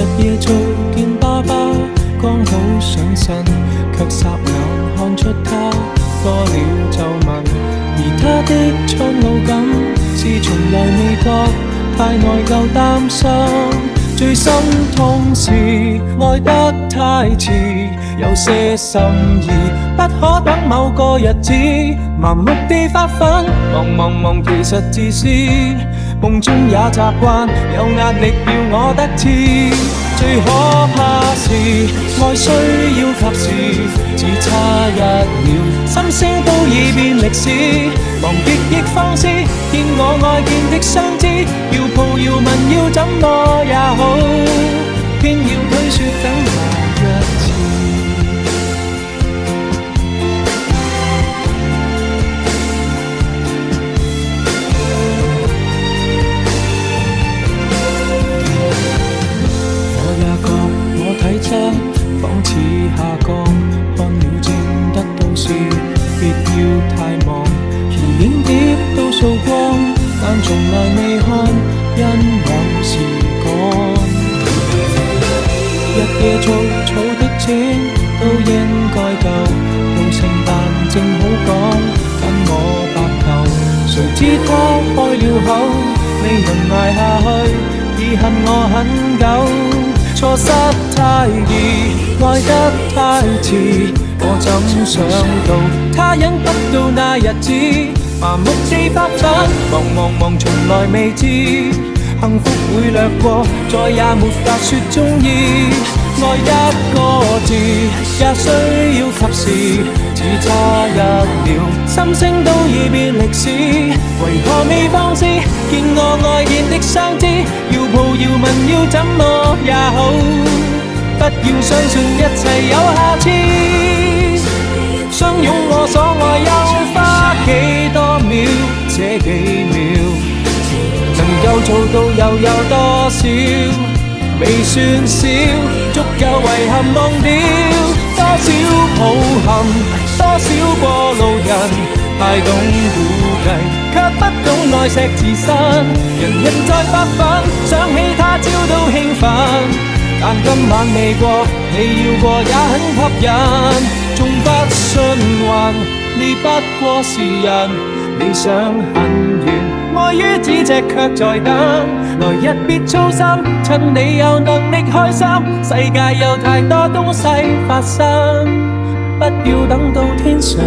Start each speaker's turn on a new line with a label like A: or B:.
A: 日夜做見爸爸，剛好上身，卻霎眼看出他多了皺紋，而他的蒼老感是從來未覺太內疚擔心。最心痛是愛得太遲，有些心意不可等某個日子，盲目地發奮，忙其實自私，夢中也習慣有壓力要我得志。最可怕是愛需要及時，只差1秒，心聲都已變歷史，忙極放肆，見我愛見的相知，要抱要問要怎麼也好，偏要推說等下一次。體質仿似下降，看了症得到是別要太忙，而影碟都掃光，但從來未看，因有時趕。日夜做草的錢都應該夠，到聖誕正好講跟我白頭，誰知他開了口，未能捱下去，已恨我很久。錯失太易，愛得太遲，我怎想到他忍不到那日子，麻木地發奮，忙從來未知，幸福會掠過，再也沒法說中意。愛一個字也需要及時，只差1秒，心聲都已變歷史，為何未放肆？見我愛見的相知，要抱要問要怎麼也好，不要相信一切有下次。相擁我所愛又花幾多秒，這幾秒能夠做到又有多少？未算少，足夠遺憾忘掉多少抱憾，多少過路人，太懂估計，卻不懂愛惜自身。人在發奮，想起他朝都興奮，但今晚未過，你要過也很吸引。縱不信運，你不過是人，理想很遠，愛於咫尺卻在等。來日別操心，趁你有能力開心，世界有太多東西發生，不要等到天上。